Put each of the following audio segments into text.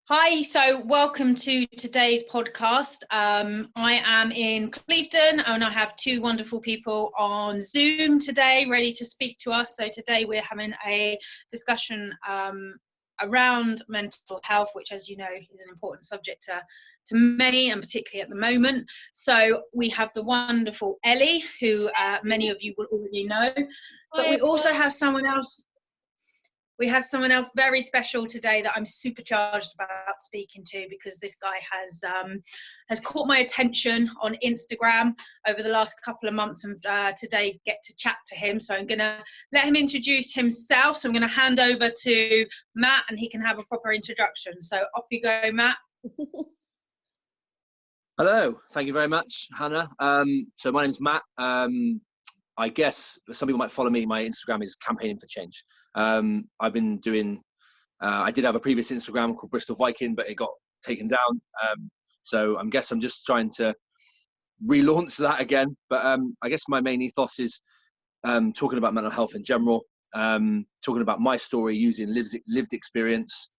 Hi, so welcome to today's podcast. I am in Clevedon and I have two wonderful people on Zoom today ready to speak to us. So today we're having a discussion around mental health, which, as you know, is an important subject to many, and particularly at the moment. So we have the wonderful Ellie, who many of you will already know, but we also have someone else. We have someone else very special today that I'm supercharged about speaking to, because this guy has caught my attention on Instagram over the last couple of months, and today get to chat to him. So I'm going to let him introduce himself. So I'm going to hand over to Matt and he can have a proper introduction. So off you go, Matt. Hello, thank you very much, Hannah. So my name's Matt. I guess some people might follow me. My Instagram is Campaigning for Change. I've been doing, I did have a previous Instagram called Bristol Viking, but it got taken down. So I'm just trying to relaunch that again. But I guess my main ethos is talking about mental health in general, talking about my story using lived experience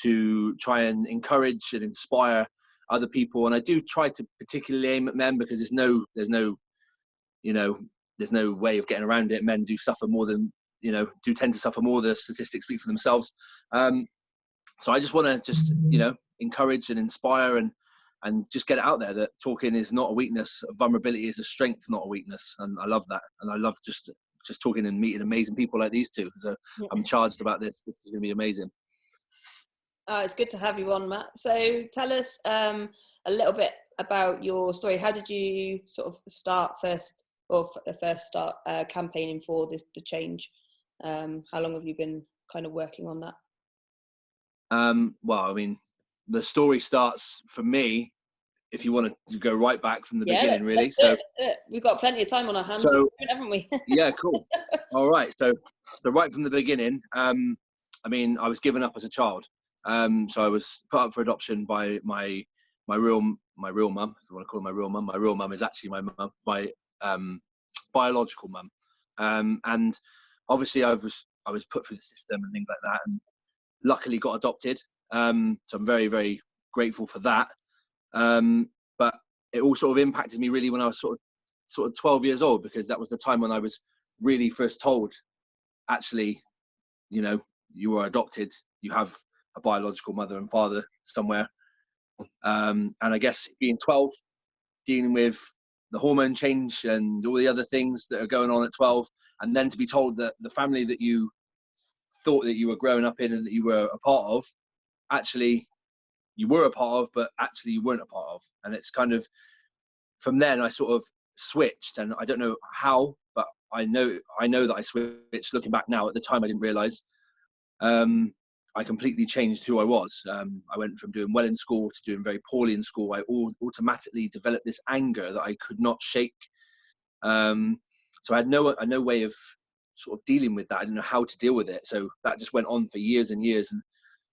to try and encourage and inspire other people. And I do try to particularly aim at men, because there's no way of getting around it. Men do suffer more than, do tend to suffer more. The statistics speak for themselves. So I just want to encourage and inspire and just get it out there that talking is not a weakness. Vulnerability is a strength, not a weakness. And I love that. And I love just talking and meeting amazing people like these two. So I'm charged about this. This is going to be amazing. It's good to have you on, Matt. So tell us a little bit about your story. How did you sort of start campaigning for the change? How long have you been kind of working on that? Well, I mean, the story starts for me, if you want to go right back from the beginning, really. So we've got plenty of time on our hands, haven't we? Yeah, cool. All right. So right from the beginning, I mean, I was given up as a child. So I was put up for adoption by my real mum, if you want to call her my real mum. My real mum is actually my mum, my biological mum. And obviously I was put through the system and things like that, and luckily got adopted. So I'm very, very grateful for that. But it all sort of impacted me really when I was sort of 12 years old, because that was the time when I was really first told, actually, you are adopted, you have a biological mother and father somewhere. And I guess being 12, dealing with the hormone change and all the other things that are going on at 12, and then to be told that the family that you thought that you were growing up in and that you were a part of, actually you were a part of, but actually you weren't a part of. And it's kind of, from then I sort of switched, and I don't know how, but I know that I switched. Looking back now, at the time I didn't realize. I completely changed who I was. I went from doing well in school to doing very poorly in school. I automatically developed this anger that I could not shake. So I had no way of sort of dealing with that. I didn't know how to deal with it. So that just went on for years and years. And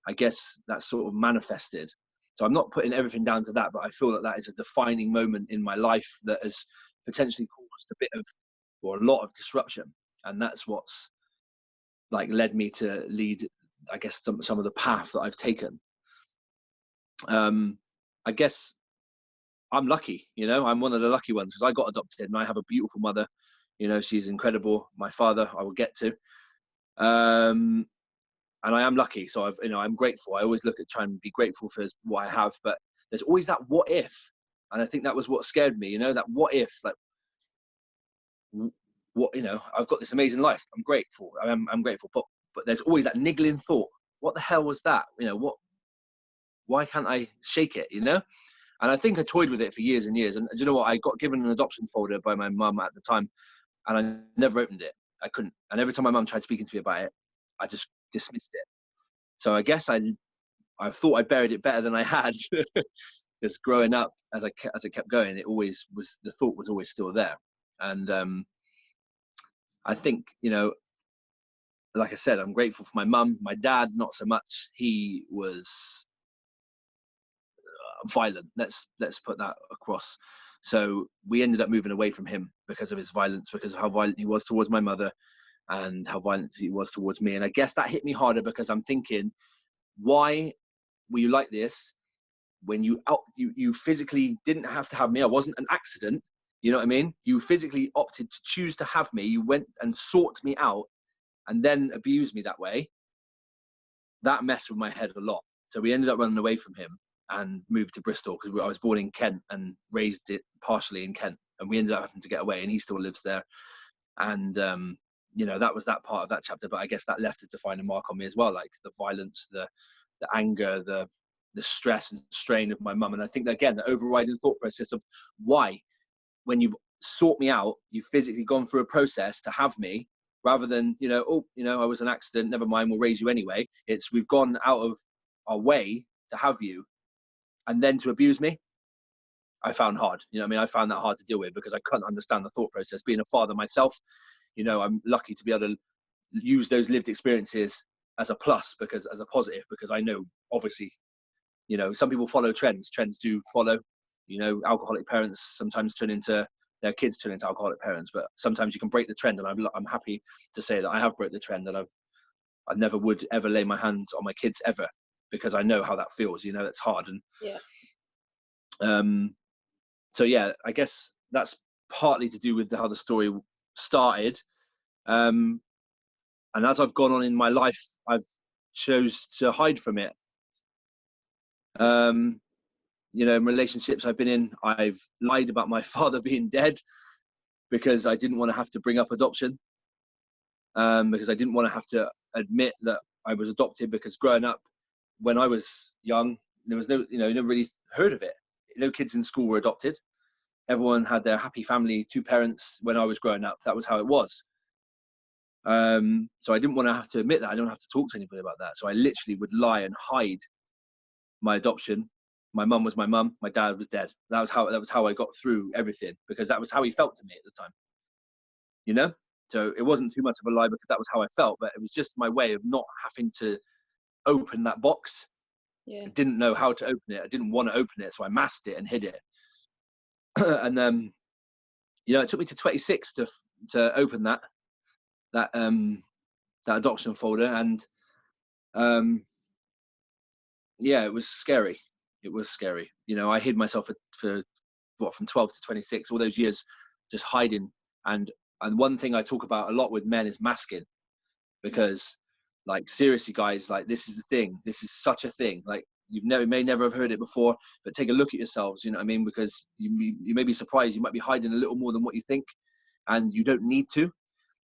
I guess that sort of manifested. So I'm not putting everything down to that, but I feel that is a defining moment in my life that has potentially caused a lot of disruption. And that's what's led me to lead, I guess, some of the path that I've taken. I guess I'm lucky, I'm one of the lucky ones, because I got adopted and I have a beautiful mother. She's incredible. My father, I will get to. And I am lucky. So I'm grateful. I always look at trying to be grateful for what I have, but there's always that what if. And I think that was what scared me, that what if, I've got this amazing life. I'm grateful. I'm grateful. But there's always that niggling thought. What the hell was that? Why can't I shake it? And I think I toyed with it for years and years. And do you know what? I got given an adoption folder by my mum at the time, and I never opened it. I couldn't. And every time my mum tried speaking to me about it, I just dismissed it. So I guess I thought I buried it better than I had. Just growing up, as I kept going, the thought was always still there. And I think, like I said, I'm grateful for my mum. My dad, not so much. He was violent. Let's put that across. So we ended up moving away from him because of his violence, because of how violent he was towards my mother and how violent he was towards me. And I guess that hit me harder, because I'm thinking, why were you like this when you physically didn't have to have me? I wasn't an accident. You know what I mean? You physically opted to choose to have me. You went and sought me out and then abused me that way. That messed with my head a lot. So we ended up running away from him and moved to Bristol, because I was born in Kent and raised it partially in Kent. And we ended up having to get away, and he still lives there. And, you know, that was that part of that chapter. But I guess that left a defining mark on me as well, like the violence, the anger, the stress and strain of my mum. And I think that, again, the overriding thought process of why, when you've sought me out, you've physically gone through a process to have me, rather than, you know, oh, you know, I was an accident, never mind, we'll raise you anyway. It's, we've gone out of our way to have you, and then to abuse me, I found hard. You know what I mean? I found that hard to deal with, because I couldn't understand the thought process. Being a father myself, you know, I'm lucky to be able to use those lived experiences as a plus, because as a positive, because I know, obviously, you know, some people follow trends. Trends do follow. You know, alcoholic parents sometimes their kids turn into alcoholic parents, but sometimes you can break the trend. And I'm happy to say that I have broke the trend, and I never would ever lay my hands on my kids ever, because I know how that feels. You know, it's hard. And so yeah, I guess that's partly to do with how the story started. And as I've gone on in my life, I've chose to hide from it. You know, in relationships I've been in, I've lied about my father being dead, because I didn't want to have to bring up adoption. Because I didn't want to have to admit that I was adopted, because growing up, when I was young, there was no, you know, you never really heard of it. No kids in school were adopted. Everyone had their happy family, 2 parents. When I was growing up, that was how it was. So I didn't want to have to admit that. I don't have to talk to anybody about that. So I literally would lie and hide my adoption. My mum was my mum. My dad was dead. That was how I got through everything, because that was how he felt to me at the time. You know? So it wasn't too much of a lie, because that was how I felt, but it was just my way of not having to open that box. Yeah. I didn't know how to open it. I didn't want to open it, so I masked it and hid it. And you know, it took me to 26 to open that adoption folder, and yeah, it was scary. It was scary. You know, I hid myself for from 12 to 26, all those years, just hiding. And one thing I talk about a lot with men is masking, because, like, seriously, guys, like, this is the thing. This is such a thing. Like, may never have heard it before, but take a look at yourselves. You know what I mean? Because you may be surprised. You might be hiding a little more than what you think, and you don't need to.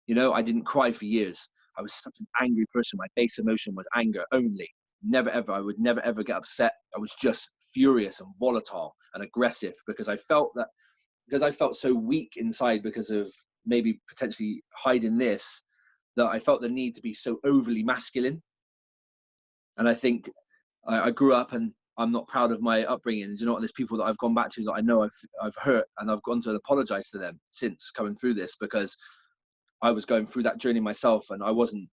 You know, I didn't cry for years. I was such an angry person. My base emotion was anger only. Never ever. I would never ever get upset. I was just furious and volatile and aggressive, because I felt so weak inside, because of maybe potentially hiding this, that I felt the need to be so overly masculine. And I think I grew up, and I'm not proud of my upbringing. Do you know what? There's people that I've gone back to that I know I've hurt, and I've gone to apologize to them since coming through this, because I was going through that journey myself, and I wasn't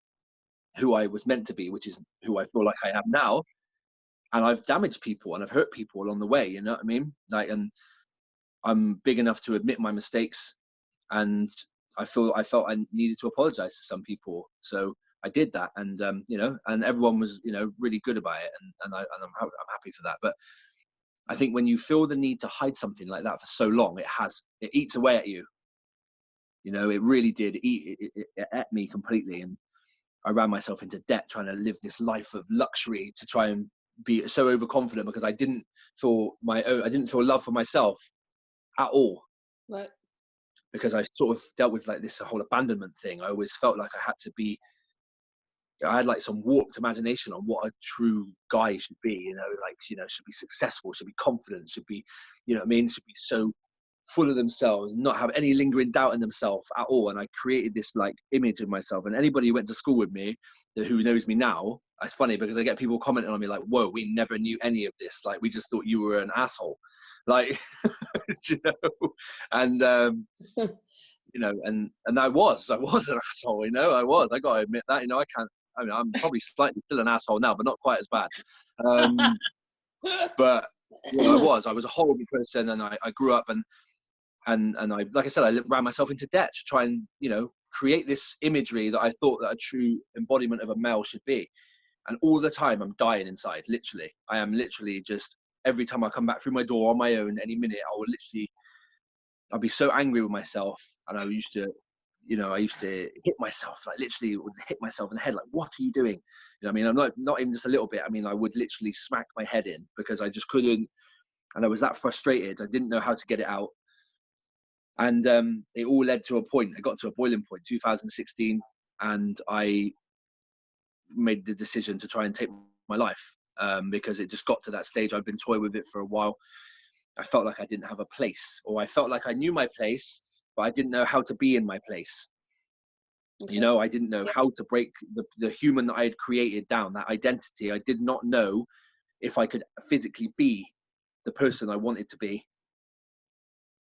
who I was meant to be, which is who I feel like I am now. And I've damaged people and I've hurt people along the way. You know what I mean? Like, and I'm big enough to admit my mistakes, and I felt I needed to apologize to some people. So I did that, and you know, and everyone was, you know, really good about it, and I'm happy for that. But I think when you feel the need to hide something like that for so long, it eats away at you. You know, it really did. It ate me completely, and I ran myself into debt trying to live this life of luxury, to try and be so overconfident, because I didn't feel love for myself at all. Right. Because I sort of dealt with like this whole abandonment thing. I always felt like I had like some warped imagination on what a true guy should be, you know, like, you know, should be successful, should be confident, should be, you know what I mean, should be so full of themselves, not have any lingering doubt in themselves at all. And I created this like image of myself. And anybody who went to school with me, who knows me now, it's funny because I get people commenting on me like, whoa, we never knew any of this. Like, we just thought you were an asshole. Like, you know, and, you know, and I was an asshole, you know, I got to admit that, you know, I'm probably slightly still an asshole now, but not quite as bad. But, you know, I was a horrible person, and I grew up and I, like I said, I ran myself into debt to try and, you know, create this imagery that I thought that a true embodiment of a male should be. And all the time I'm dying inside, literally. I am literally just, every time I come back through my door on my own, any minute, I'll be so angry with myself. And I used to hit myself, like literally would hit myself in the head, like, what are you doing? You know what I mean? I'm not even just a little bit. I mean, I would literally smack my head in because I just couldn't, and I was that frustrated. I didn't know how to get it out. And it all led to a point. It got to a boiling point, 2016, and I made the decision to try and take my life because it just got to that stage. I'd been toying with it for a while. I felt like I didn't have a place, or I felt like I knew my place, but I didn't know how to be in my place. Okay. You know, I didn't know how to break the human that I had created down, that identity. I did not know if I could physically be the person I wanted to be,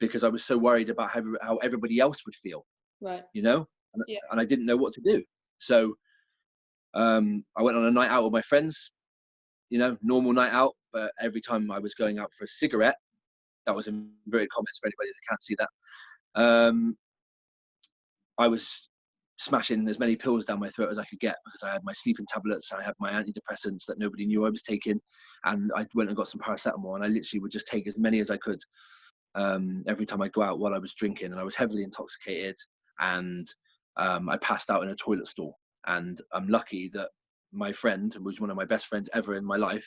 because I was so worried about how everybody else would feel. Right. You know, and I didn't know what to do. So I went on a night out with my friends, you know, normal night out, but every time I was going out for a cigarette, that was in inverted commas for anybody that can't see that, I was smashing as many pills down my throat as I could get, because I had my sleeping tablets, I had my antidepressants that nobody knew I was taking, and I went and got some paracetamol, and I literally would just take as many as I could every time I'd go out while I was drinking. And I was heavily intoxicated, and I passed out in a toilet stall. And I'm lucky that my friend, who was one of my best friends ever in my life,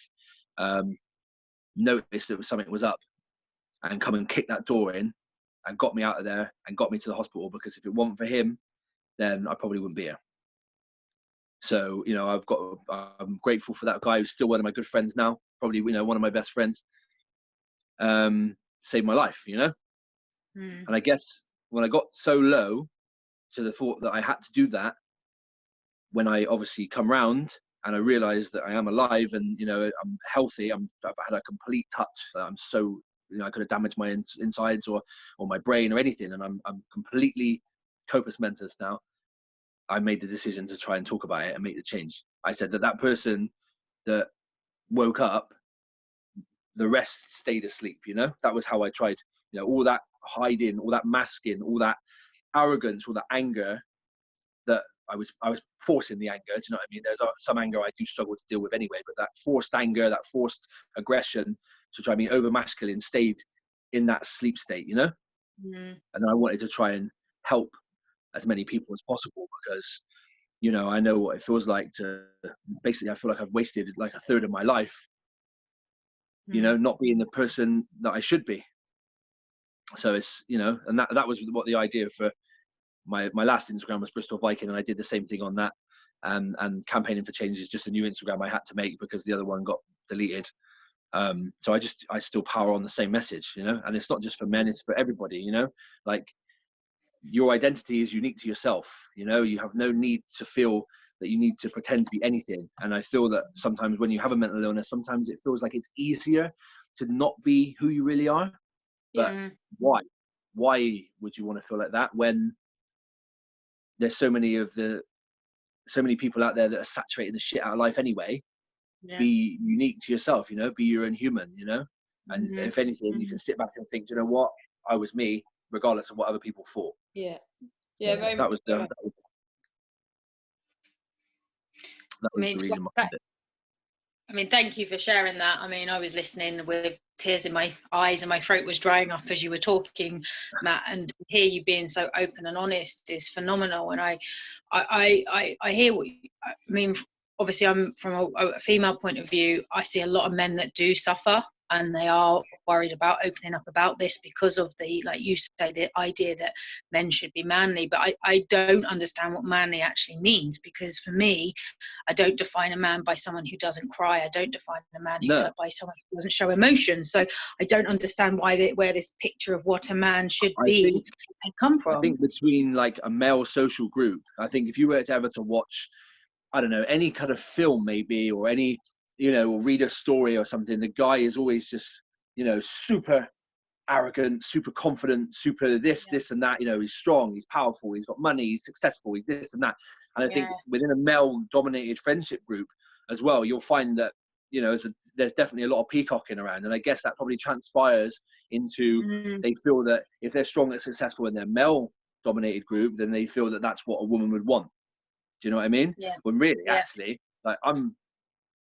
noticed that something was up and come and kick that door in and got me out of there and got me to the hospital, because if it wasn't for him, then I probably wouldn't be here. So, you know, I'm grateful for that guy who's still one of my good friends now, probably, you know, one of my best friends, saved my life, you know? And I guess when I got so low to the thought that I had to do that, when I obviously come round and I realized that I am alive and, you know, I'm healthy, I've had a complete touch. I'm so, you know, I could have damaged my insides or my brain or anything, and I'm completely corpus mentis now. I made the decision to try and talk about it and make the change. I said that person that woke up, the rest stayed asleep, you know? That was how I tried, you know, all that hiding, all that masking, all that arrogance, all that anger that I was forcing the anger. Do you know what I mean? There's some anger I do struggle to deal with anyway, but that forced anger, that forced aggression to try and be over masculine stayed in that sleep state, you know? And then I wanted to try and help as many people as possible, because, you know, I know what it feels like to basically, I feel like I've wasted like a third of my life, you know, not being the person that I should be. So it's, you know, and that was what the idea for my last Instagram was, Bristol Viking, and I did the same thing on that. And Campaigning for Change is just a new Instagram I had to make because the other one got deleted. So I still power on the same message, you know, and it's not just for men, it's for everybody, you know, like your identity is unique to yourself, you know, you have no need to feel that you need to pretend to be anything. And I feel that sometimes when you have a mental illness, sometimes it feels like it's easier to not be who you really are. But why would you want to feel like that when there's so many people out there that are saturating the shit out of life anyway? Be unique to yourself, you know, be your own human, you know, and if anything, you can sit back and think, you know what, I was me regardless of what other people thought. Very that was the reason behind it. I mean, thank you for sharing that. I mean, I was listening with tears in my eyes and my throat was drying up as you were talking, Matt, and to hear you being so open and honest is phenomenal. And I hear what I mean. Obviously, I'm from a female point of view. I see a lot of men that do suffer, and they are worried about opening up about this because of the, like you say, the idea that men should be manly. But I don't understand what manly actually means, because for me, I don't define a man by someone who doesn't cry. I don't define a man by someone who doesn't show emotion. So I don't understand where this picture of what a man should be has come from. I think between like a male social group, I think if you were ever to watch, I don't know, any kind of film maybe, or any, you know, or read a story or something, the guy is always just, you know, super arrogant, super confident, super this and that, you know, he's strong, he's powerful, he's got money, he's successful, he's this and that. And I think within a male dominated friendship group as well, you'll find that, you know, there's definitely a lot of peacocking around. And I guess that probably transpires into they feel that if they're strong and successful in their male dominated group, then they feel that that's what a woman would want. Do you know what I mean? When really, actually, like I'm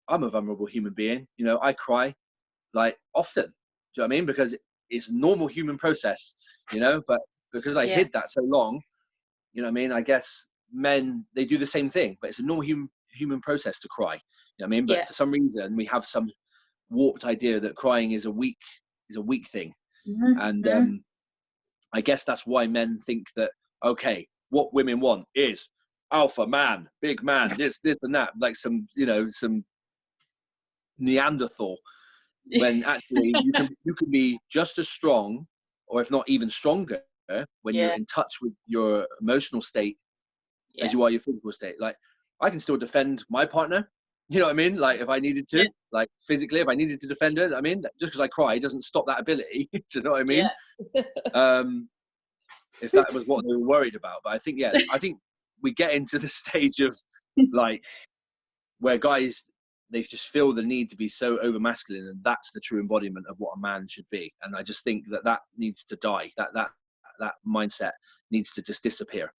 I'm a vulnerable human being. You know, I cry like often. Do you know what I mean? Because it's a normal human process, you know, but because I hid that so long, you know what I mean? I guess men, they do the same thing, but it's a normal human process to cry. You know what I mean? But for some reason we have some warped idea that crying is a weak thing. And I guess that's why men think that, okay, what women want is alpha man, big man, this and that, like some, you know, some Neanderthal, when actually you can be just as strong, or if not even stronger, when you're in touch with your emotional state as you are your physical state. Like, I can still defend my partner, you know what I mean? Like, if I needed to, like physically, if I needed to defend her, I mean, just because I cry doesn't stop that ability. Do you know what I mean? If that was what they were worried about. But I think, I think we get into the stage of like where guys, they just feel the need to be so over masculine, and that's the true embodiment of what a man should be. And I just think that needs to die. That mindset needs to just disappear.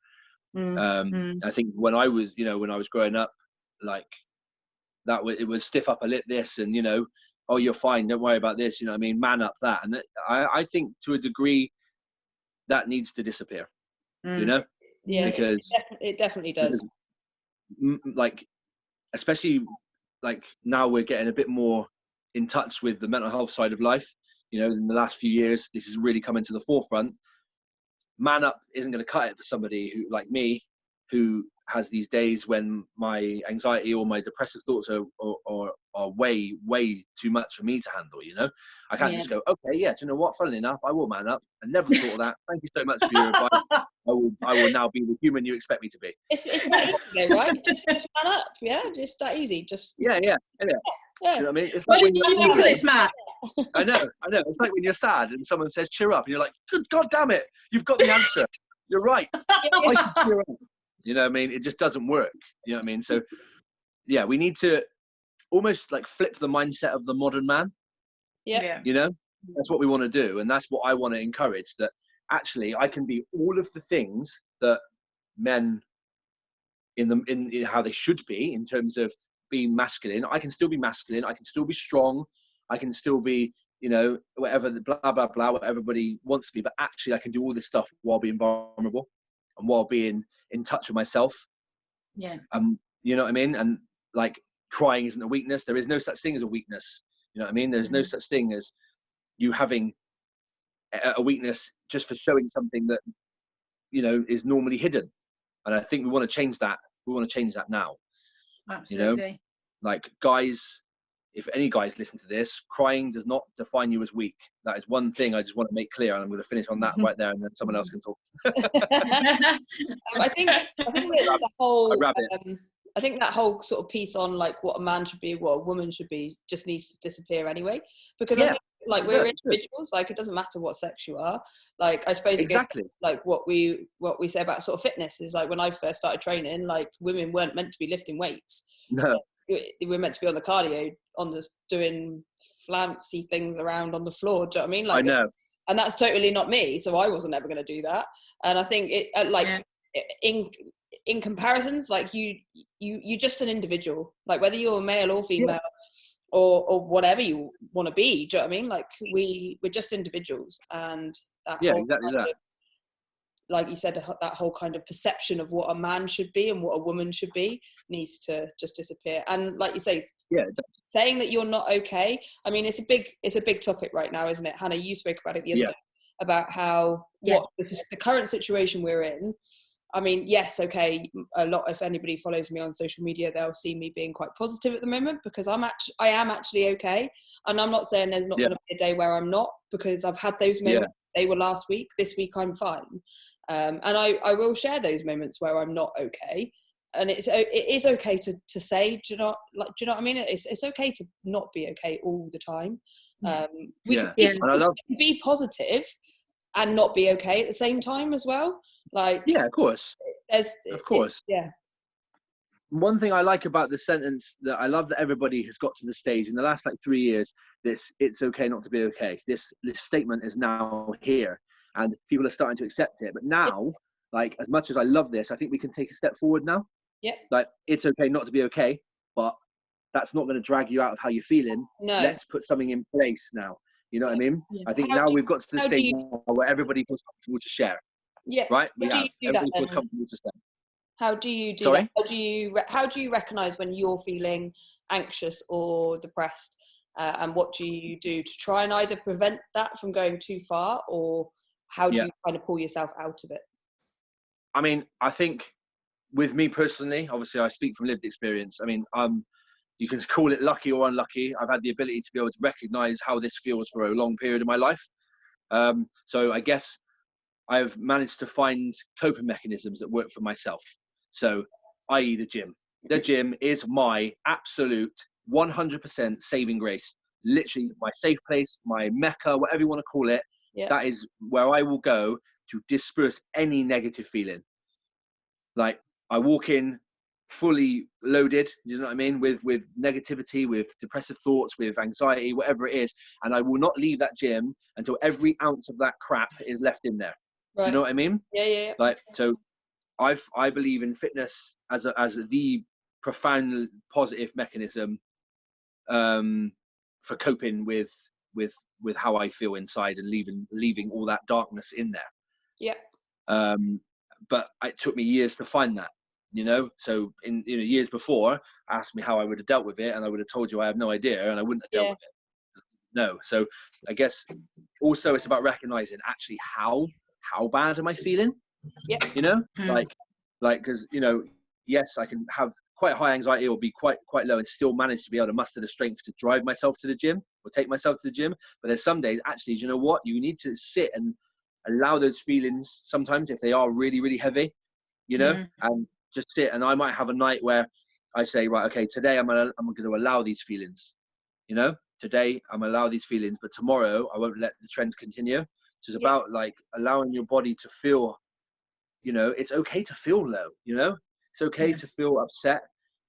I think when I was growing up, like it was stiff upper lip this, and, you know, oh, you're fine, don't worry about this, you know what I mean, man up that. And I think to a degree that needs to disappear, you know? Because it definitely does. Like, especially like now we're getting a bit more in touch with the mental health side of life, you know, in the last few years, this is really coming to the forefront. Man up isn't going to cut it for somebody who, like me, who has these days when my anxiety or my depressive thoughts are way too much for me to handle, you know? I can't just go, okay, do you know what? Funnily enough, I will man up. I never thought of that. Thank you so much for your advice. I will now be the human you expect me to be. It's that easy though, right? Just man up, just that easy. Just yeah. You know what I mean? It's What like do you think of this, Matt? I know. It's like when you're sad and someone says cheer up, and you're like, good God damn it, you've got the answer. You're right. I should cheer up. You know what I mean? It just doesn't work. You know what I mean? So yeah, we need to almost like flip the mindset of the modern man. Yeah. You know, that's what we want to do, and that's what I want to encourage. That actually I can be all of the things that men in how they should be in terms of being masculine. I can still be masculine. I can still be strong. I can still be, you know, whatever the blah blah blah, what everybody wants to be. But actually, I can do all this stuff while being vulnerable and while being in touch with myself. Yeah. You know what I mean? And like, crying isn't a weakness. There is no such thing as a weakness. You know what I mean? There's no such thing as you having a weakness just for showing something that, you know, is normally hidden. And I think we want to change that. We want to change that now. Absolutely. You know, like, guys, if any guys listen to this, crying does not define you as weak. That is one thing I just want to make clear, and I'm going to finish on that right there, and then someone else can talk. I think the whole I think that whole sort of piece on like what a man should be, what a woman should be, just needs to disappear anyway. Because I think, like, we're individuals. Like, it doesn't matter what sex you are. Like, I suppose exactly. Like what we say about sort of fitness is, like, when I first started training, like, women weren't meant to be lifting weights. No. We're meant to be on the cardio, doing fancy things around on the floor. Do you know what I mean? Like, I know. And that's totally not me. So I wasn't ever going to do that. And I think in comparisons, like, you're just an individual. Like, whether you're male or female, or whatever you want to be. Do you know what I mean? Like, we're just individuals, and that exactly that. Like you said, that whole kind of perception of what a man should be and what a woman should be needs to just disappear. And like you say, saying that you're not okay. I mean, it's a big topic right now, isn't it? Hannah, you spoke about it the other day, about how the current situation we're in. I mean, yes, okay, a lot, if anybody follows me on social media, they'll see me being quite positive at the moment, because I am actually okay. And I'm not saying there's not going to be a day where I'm not, because I've had those moments. They were last week. This week I'm fine. And I will share those moments where I'm not okay. And it is okay to say, do you know what I mean? It's okay to not be okay all the time. We can be positive and not be okay at the same time as well. Like, of course. One thing I like about the sentence that I love that everybody has got to the stage in the last 3 years, it's okay not to be okay. This statement is now here, and people are starting to accept it. But now, like, as much as I love this, I think we can take a step forward now. Yeah. Like, it's okay not to be okay, but that's not going to drag you out of how you're feeling. No. Let's put something in place now. You know what I mean? Yeah. I think now we've got to the stage now where everybody feels comfortable to share. Yeah. Right? Everybody feels comfortable to share. How do you do Sorry? that? How do you recognize when you're feeling anxious or depressed? And what do you do to try and either prevent that from going too far, or how do you kind of pull yourself out of it? I mean, I think with me personally, obviously I speak from lived experience. I mean, you can call it lucky or unlucky. I've had the ability to be able to recognize how this feels for a long period of my life. So I guess I've managed to find coping mechanisms that work for myself. So, i.e. the gym. The gym is my absolute 100% saving grace. Literally my safe place, my mecca, whatever you want to call it. Yeah. That is where I will go to disperse any negative feeling. Like, I walk in fully loaded, you know what I mean, with negativity, with depressive thoughts, with anxiety, whatever it is, and I will not leave that gym until every ounce of that crap is left in there. Right. Do you know what I mean? Yeah. Like, so I believe in fitness as the profound positive mechanism for coping with how I feel inside and leaving all that darkness in there. Yeah. But it took me years to find that, you know. So in years before, asked me how I would have dealt with it, and I would have told you I have no idea, and I wouldn't have dealt with it. No. So I guess also it's about recognizing actually how bad am I feeling? Yeah. You know, like because yes, I can have quite high anxiety or be quite low and still manage to be able to muster the strength to drive myself to the gym or take myself to the gym. But there's some days actually, you know what, you need to sit and allow those feelings sometimes if they are really, really heavy, and just sit. And I might have a night where I say, right, okay, today I'm going to allow these feelings, today I'm allow these feelings, but tomorrow I won't let the trend continue. So it's about like allowing your body to feel, it's okay to feel low, it's okay to feel upset,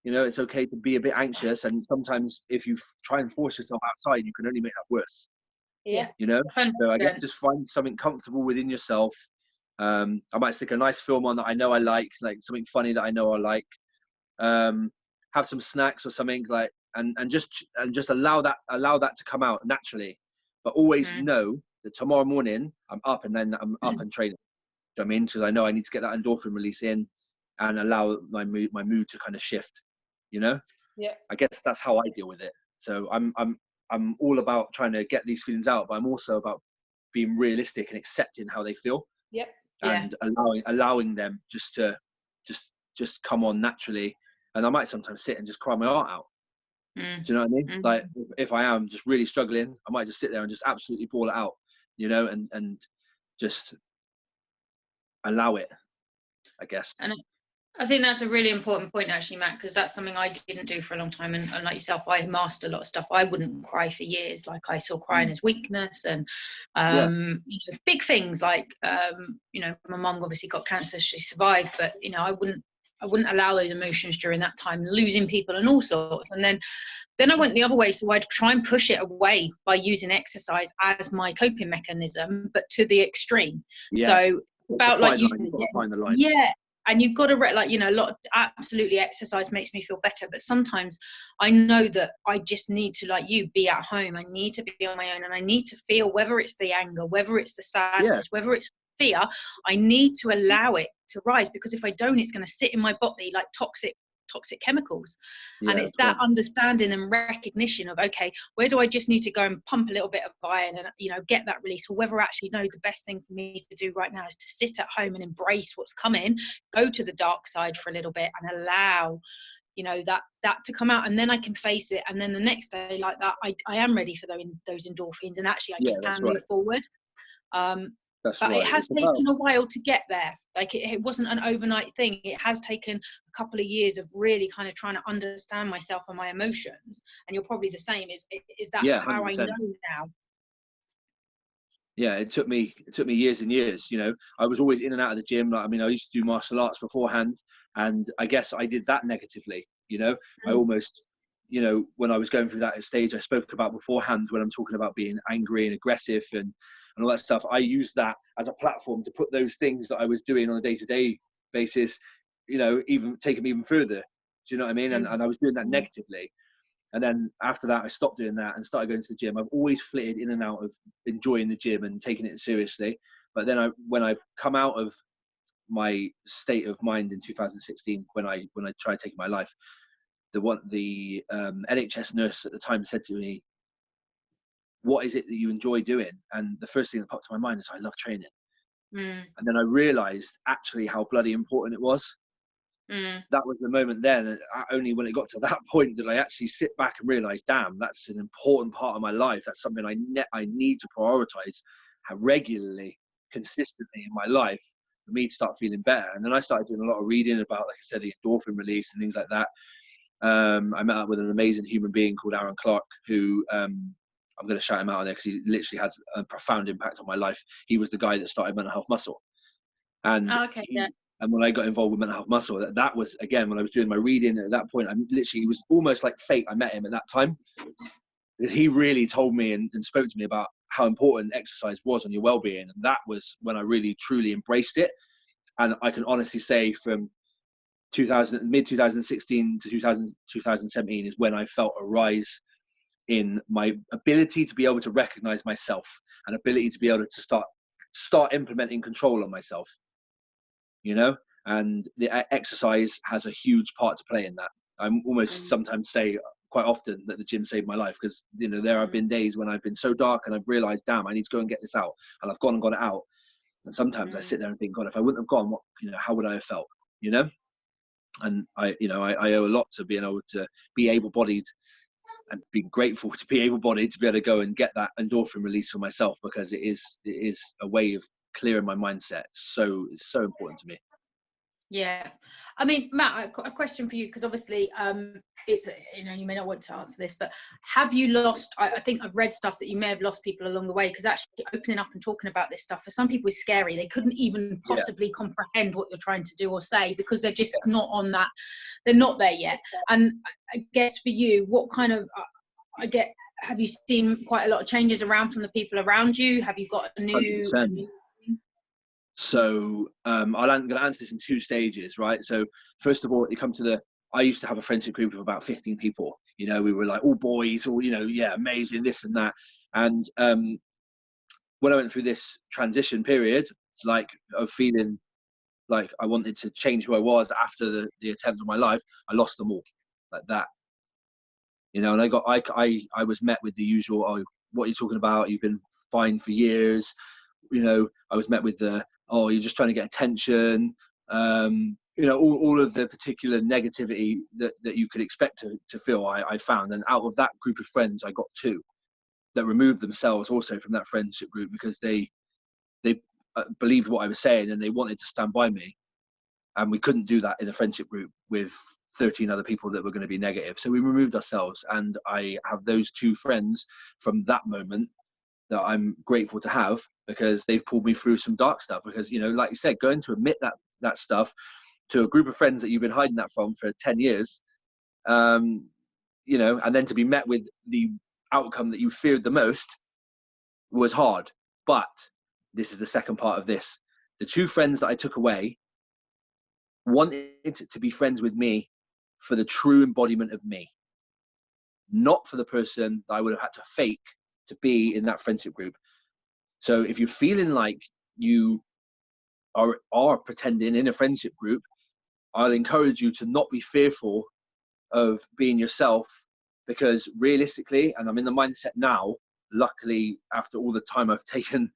it's okay to be a bit anxious. And sometimes if you try and force yourself outside, you can only make that worse. Yeah. So I guess just find something comfortable within yourself. I might stick a nice film on that I know I like something funny that I know I like. Have some snacks or something and just allow that to come out naturally. But always know that tomorrow morning I'm up and then I'm up and training. Do you know what I mean? Because I know I need to get that endorphin release in and allow my mood to kind of shift. Yeah. I guess that's how I deal with it. So I'm all about trying to get these feelings out, but I'm also about being realistic and accepting how they feel. Yep. And allowing them just to come on naturally. And I might sometimes sit and just cry my heart out. Do you know what I mean? Like if I am just really struggling, I might just sit there and just absolutely bawl it out, and just allow it, I guess. And I think that's a really important point, actually, Matt, because that's something I didn't do for a long time. And like yourself, I mastered a lot of stuff. I wouldn't cry for years. Like I saw crying as weakness, and big things like my mum obviously got cancer, she survived, but I wouldn't allow those emotions during that time, losing people and all sorts. And then I went the other way, so I'd try and push it away by using exercise as my coping mechanism, but to the extreme. So about like you said, find the line. Yeah. And you've got to a lot of absolutely exercise makes me feel better, but sometimes I know that I just need to, like you, be at home. I need to be on my own, and I need to feel, whether it's the anger, whether it's the sadness, whether it's fear, I need to allow it to rise, because if I don't, it's going to sit in my body like toxic chemicals. And it's that understanding and recognition of, okay, where do I just need to go and pump a little bit of iron and get that release, or whether actually no, the best thing for me to do right now is to sit at home and embrace what's coming, go to the dark side for a little bit and allow that to come out, and then I can face it, and then the next day like that I am ready for those endorphins, and actually I can move forward. But it has taken a while to get there. Like it wasn't an overnight thing. It has taken a couple of years of really kind of trying to understand myself and my emotions. And you're probably the same. Is that how 100%. I know now? Yeah, it took me years and years. I was always in and out of the gym. I used to do martial arts beforehand, and I guess I did that negatively. I almost, when I was going through that stage I spoke about beforehand, when I'm talking about being angry and aggressive and all that stuff, I used that as a platform to put those things that I was doing on a day-to-day basis, even take them even further. Do you know what I mean? And I was doing that negatively. And then after that, I stopped doing that and started going to the gym. I've always flitted in and out of enjoying the gym and taking it seriously. But then when I come out of my state of mind in 2016, when I tried taking my life, the NHS nurse at the time said to me, "What is it that you enjoy doing?" And the first thing that popped to my mind is, I love training. And then I realized actually how bloody important it was. That was the moment then. Only when it got to that point did I actually sit back and realize, damn, that's an important part of my life. That's something I need to prioritize regularly, consistently in my life for me to start feeling better. And then I started doing a lot of reading about, like I said, the endorphin release and things like that. I met up with an amazing human being called Aaron Clark, who I'm going to shout him out there because he literally has a profound impact on my life. He was the guy that started Mental Health Muscle. And and when I got involved with Mental Health Muscle, that was, again, when I was doing my reading at that point, it was almost like fate. I met him at that time because he really told me and spoke to me about how important exercise was on your well-being. And that was when I really, truly embraced it. And I can honestly say from mid 2016 to 2017 is when I felt a rise in my ability to be able to recognize myself and ability to be able to start implementing control on myself. And the exercise has a huge part to play in that. I'm almost sometimes say quite often that the gym saved my life, because there have been days when I've been so dark and I've realized, damn, I need to go and get this out, and I've gone and got it out. And sometimes I sit there and think, God, if I wouldn't have gone, what, how would I have felt? And I owe a lot to being able to be able-bodied and being grateful to be able-bodied to be able to go and get that endorphin release for myself, because it is a way of clearing my mindset. So it's so important to me. Yeah, I mean, Matt, I've got a question for you, because obviously it's, you may not want to answer this, but have you lost, I think I've read stuff that you may have lost people along the way, because actually opening up and talking about this stuff for some people is scary. They couldn't even possibly comprehend what you're trying to do or say, because they're just not on that, they're not there yet. And I guess for you, what kind of, have you seen quite a lot of changes around from the people around you? Have you got a new 100%. So I'm going to answer this in two stages, right? So first of all, I used to have a friendship group of about 15 people. We were like all boys, all, amazing, this and that. And when I went through this transition period, like of feeling like I wanted to change who I was after the attempt on my life, I lost them all like that. And I was met with the usual, oh, what are you talking about? You've been fine for years. I was met with the, oh, you're just trying to get attention. All of the particular negativity that you could expect to feel, I found. And out of that group of friends, I got two that removed themselves also from that friendship group, because they believed what I was saying and they wanted to stand by me. And we couldn't do that in a friendship group with 13 other people that were going to be negative. So we removed ourselves. And I have those two friends from that moment that I'm grateful to have, because they've pulled me through some dark stuff. Because, like you said, going to admit that stuff to a group of friends that you've been hiding that from for 10 years, and then to be met with the outcome that you feared the most was hard. But this is the second part of this. The two friends that I took away wanted to be friends with me for the true embodiment of me, not for the person that I would have had to fake to be in that friendship group. So if you're feeling like you are pretending in a friendship group, I'll encourage you to not be fearful of being yourself, because realistically, and I'm in the mindset now, luckily, after all the time I've taken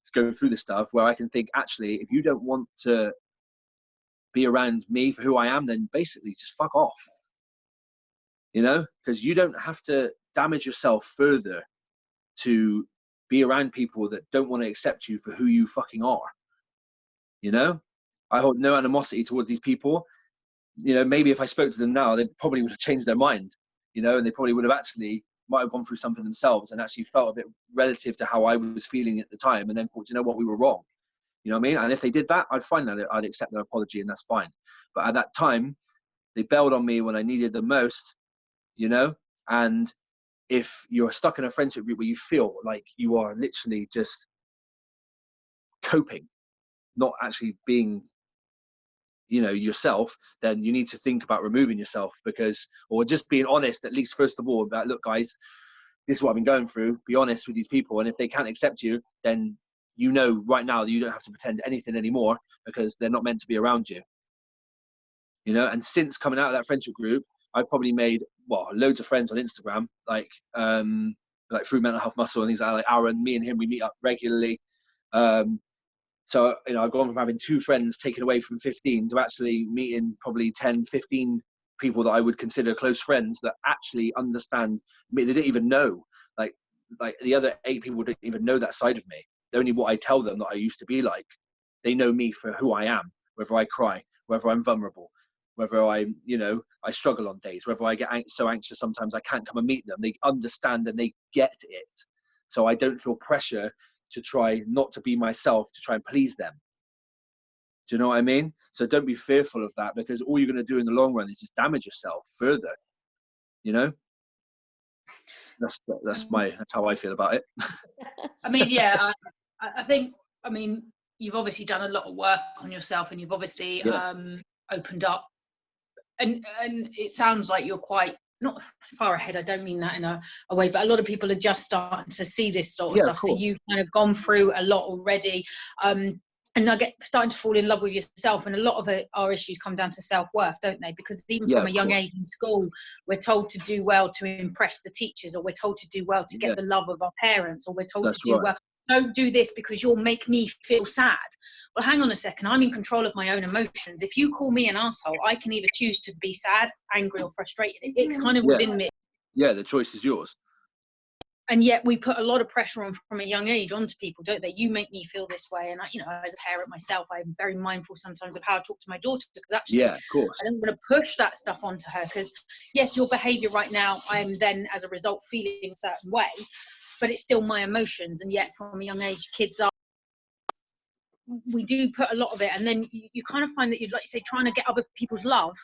to go through this stuff, where I can think, actually, if you don't want to be around me for who I am, then basically just fuck off. Because you don't have to damage yourself further to be around people that don't want to accept you for who you fucking are. I hold no animosity towards these people. Maybe if I spoke to them now, they probably would have changed their mind, and they probably would have might have gone through something themselves and actually felt a bit relative to how I was feeling at the time, and then thought, what, we were wrong. You know what I mean? And if they did that, I'd find that I'd accept their apology, and that's fine. But at that time, they bailed on me when I needed them most, and if you're stuck in a friendship group where you feel like you are literally just coping, not actually being you know, yourself, then you need to think about removing yourself, or just being honest, at least first of all, about, look guys, this is what I've been going through. Be honest with these people, and if they can't accept you, then you know right now that you don't have to pretend anything anymore, because they're not meant to be around you. You know, and since coming out of that friendship group, I've probably made loads of friends on Instagram, like through Mental Health Muscle and things like Aaron. Me and him, we meet up regularly. So, you know, I've gone from having 2 friends taken away from 15 to actually meeting probably 10, 15 people that I would consider close friends that actually understand me. They didn't even know, like the other 8 people didn't even know that side of me. Only what I tell them that I used to be like. They know me for who I am, whether I cry, whether I'm vulnerable, whether I struggle on days, whether I get so anxious sometimes I can't come and meet them. They understand and they get it. So I don't feel pressure to try not to be myself, to try and please them. Do you know what I mean? So don't be fearful of that, because all you're going to do in the long run is just damage yourself further. You know, that's how I feel about it. I mean, yeah, I think, I mean, you've obviously done a lot of work on yourself, and you've obviously opened up, and it sounds like you're quite not far ahead. I don't mean that in a way, but a lot of people are just starting to see this sort of stuff. So you've kind of gone through a lot already, and I starting to fall in love with yourself. And a lot of our issues come down to self-worth, don't they? Because even from a young age in school, we're told to do well to impress the teachers, or we're told to do well to get the love of our parents, or we're told to do well. Don't do this because you'll make me feel sad. Well, hang on a second. I'm in control of my own emotions. If you call me an asshole, I can either choose to be sad, angry, or frustrated. It's kind of within me. Yeah, the choice is yours. And yet we put a lot of pressure on from a young age onto people, don't they? You make me feel this way. And as a parent myself, I'm very mindful sometimes of how I talk to my daughter, because actually of course. I don't want to push that stuff onto her, because yes, your behavior right now, I'm then as a result feeling a certain way, but it's still my emotions. And yet from a young age, we do put a lot of it, and then you kind of find that you'd, like you say, trying to get other people's love,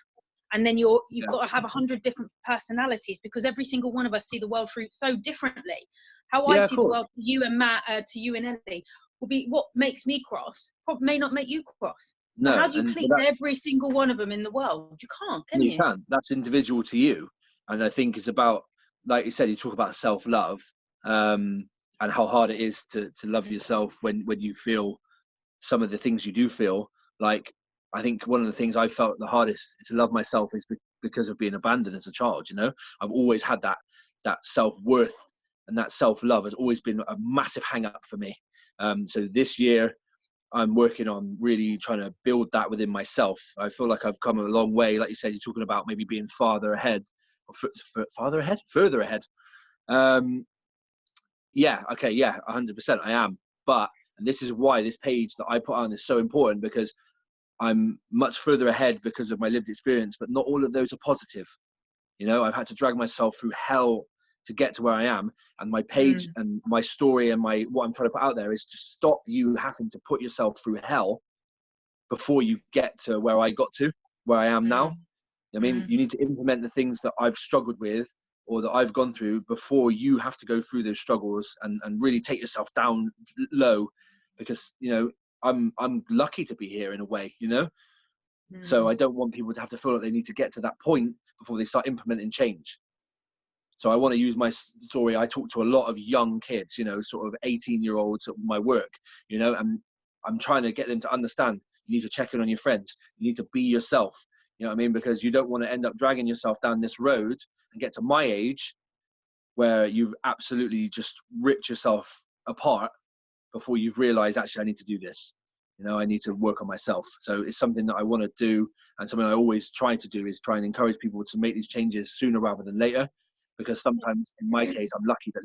and then you've got to have 100 different personalities, because every single one of us see the world through so differently. How I see the world to you and Matt, to you and Ellie, will be what makes me cross, probably may not make you cross. So how do you please every single one of them in the world? You can't, can you? You can't. That's individual to you. And I think it's about, like you said, you talk about self-love, and how hard it is to love yourself when you feel some of the things you do feel. Like, I think one of the things I felt the hardest to love myself is because of being abandoned as a child. You know, I've always had that self-worth, and that self-love has always been a massive hang-up for me. So this year I'm working on really trying to build that within myself. I feel like I've come a long way. Like you said, you're talking about maybe being further ahead. Yeah, okay, yeah, 100% I am. But, and this is why this page that I put on is so important, because I'm much further ahead because of my lived experience, but not all of those are positive. You know, I've had to drag myself through hell to get to where I am. And my page and my story and what I'm trying to put out there is to stop you having to put yourself through hell before you get to where I got to, where I am now. I mean, you need to implement the things that I've struggled with or that I've gone through before you have to go through those struggles and really take yourself down low, because, you know, I'm lucky to be here in a way, you know? So I don't want people to have to feel like they need to get to that point before they start implementing change. So I want to use my story. I talk to a lot of young kids, you know, sort of 18-year-olds at my work, you know, and I'm trying to get them to understand you need to check in on your friends. You need to be yourself. You know what I mean? Because you don't want to end up dragging yourself down this road and get to my age where you've absolutely just ripped yourself apart before you've realized, actually, I need to do this. You know, I need to work on myself. So it's something that I want to do, and something I always try to do is try and encourage people to make these changes sooner rather than later, because sometimes in my case, I'm lucky that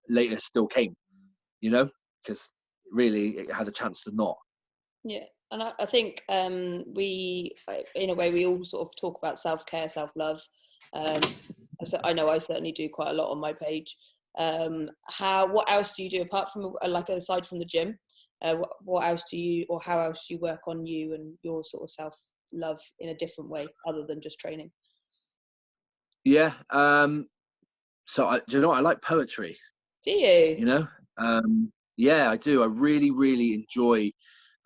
later still came, you know, because really it had a chance to not. Yeah. And I think we, in a way, we all sort of talk about self-care, self-love. I know I certainly do quite a lot on my page. What else do you do apart from, like, aside from the gym? What else do you, or how else do you work on you and your sort of self-love in a different way other than just training? Yeah. So do you know what? I like poetry. Do you? You know? Yeah, I do. I really, really enjoy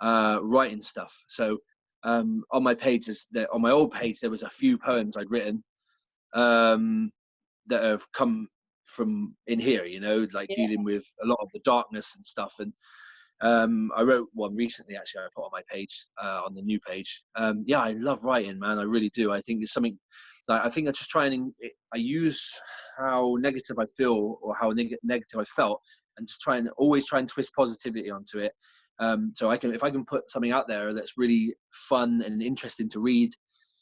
writing stuff. So on my page, on my old page, there was a few poems I'd written that have come from in here, you know, like dealing with a lot of the darkness and stuff. And I wrote one recently, actually, I put on my page, on the new page. Yeah, I love writing, man. I really do. I think it's something that I think I just try and I use how negative I feel or how negative I felt, and just always try and twist positivity onto it. So if I can put something out there that's really fun and interesting to read,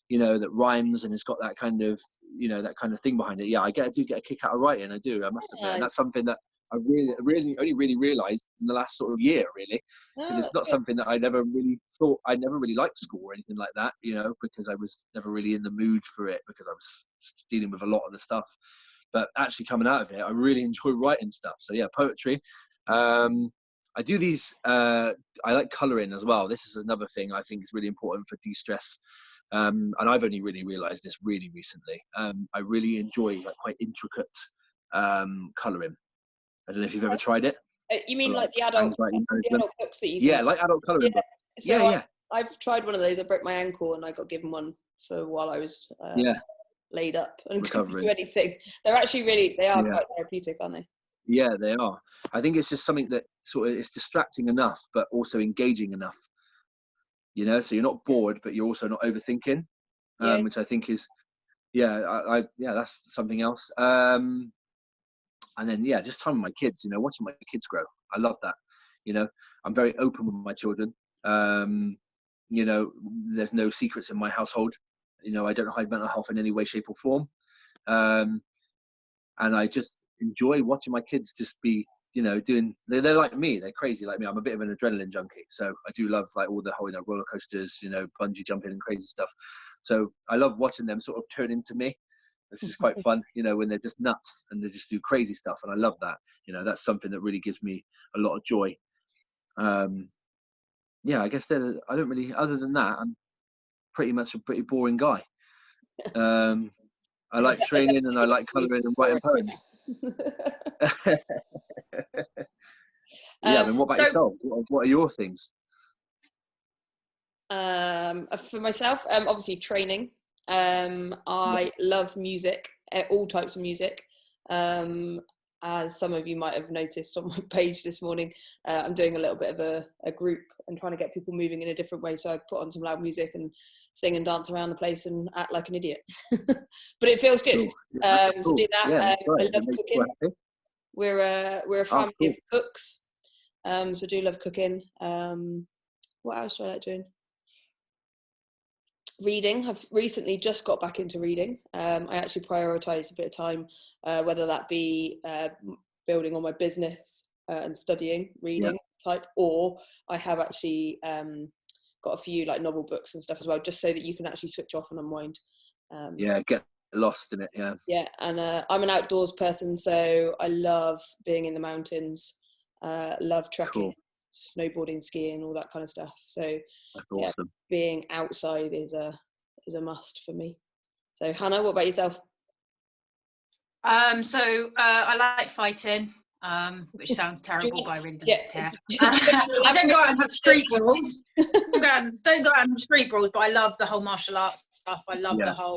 you know, that rhymes and it's got that kind of, you know, that kind of thing behind it. Yeah, I do get a kick out of writing. I do. I must admit, and that's something that I really only really realised in the last sort of year, really, because it's not something that I never really thought. I never really liked school or anything like that, you know, because I was never really in the mood for it because I was dealing with a lot of the stuff. But actually coming out of it, I really enjoy writing stuff. So yeah, poetry. I do these. I like colouring as well. This is another thing I think is really important for de-stress. And I've only really realised this really recently. I really enjoy like quite intricate colouring. I don't know if you've ever tried it. You mean like the adult books that you Yeah, like adult colouring books. So yeah. I've tried one of those. I broke my ankle and I got given one for while I was laid up and couldn't do anything. They're actually they are quite therapeutic, aren't they? Yeah, they are. I think it's just something that sort of is distracting enough, but also engaging enough. You know, so you're not bored, but you're also not overthinking, which I think is, that's something else. And then, just time with my kids, you know, watching my kids grow. I love that. You know, I'm very open with my children. You know, there's no secrets in my household. You know, I don't hide mental health in any way, shape or form. And I just enjoy watching my kids just be, you know, they're like me. They're crazy like me. I'm a bit of an adrenaline junkie. So I do love like all the whole, you know, roller coasters, you know, bungee jumping and crazy stuff. So I love watching them sort of turn into me. This is quite fun, you know, when they're just nuts and they just do crazy stuff. And I love that. You know, that's something that really gives me a lot of joy. I guess I don't really, other than that, I'm pretty much a pretty boring guy. I like training and I like colouring and writing poems. I mean, what about yourself? What are your things? For myself, obviously training. I love music, all types of music. As some of you might have noticed on my page this morning, I'm doing a little bit of a group and trying to get people moving in a different way. So I put on some loud music and sing and dance around the place and act like an idiot. But it feels good to do that. I love cooking. We're a family of cooks, so I do love cooking. What else do I like doing? Reading. I've recently just got back into reading. I actually prioritise a bit of time, whether that be building on my business and studying, reading type, or I have actually got a few like novel books and stuff as well, just so that you can actually switch off and unwind. Get lost in it. And I'm an outdoors person, so I love being in the mountains, love trekking, snowboarding, skiing, all that kind of stuff. So that's awesome. Being outside is a must for me. So Hannah, what about yourself? I like fighting, which sounds terrible, but I really don't care. I don't go out and have street brawls. Don't go out and street brawls, but I love the whole martial arts stuff. I love the whole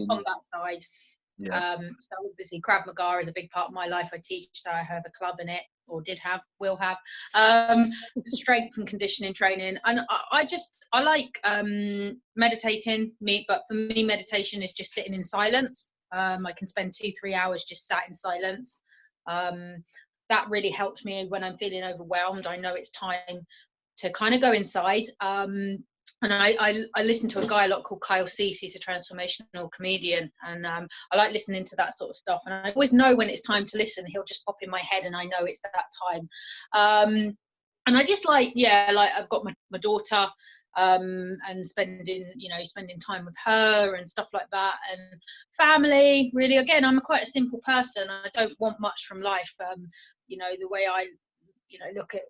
combat side. So obviously Krav Maga is a big part of my life. I teach, so I have a club in it, or will have strength and conditioning training. And I like meditating, but for me meditation is just sitting in silence. I can spend 2-3 hours just sat in silence. That really helps me when I'm feeling overwhelmed. I know it's time to kind of go inside. And I listen to a guy a lot called Kyle Cease. He's a transformational comedian, and I like listening to that sort of stuff. And I always know when it's time to listen. He'll just pop in my head, and I know it's that time. And I just like I've got my daughter, and spending time with her and stuff like that, and family. Really, again, I'm quite a simple person. I don't want much from life. The way I, look at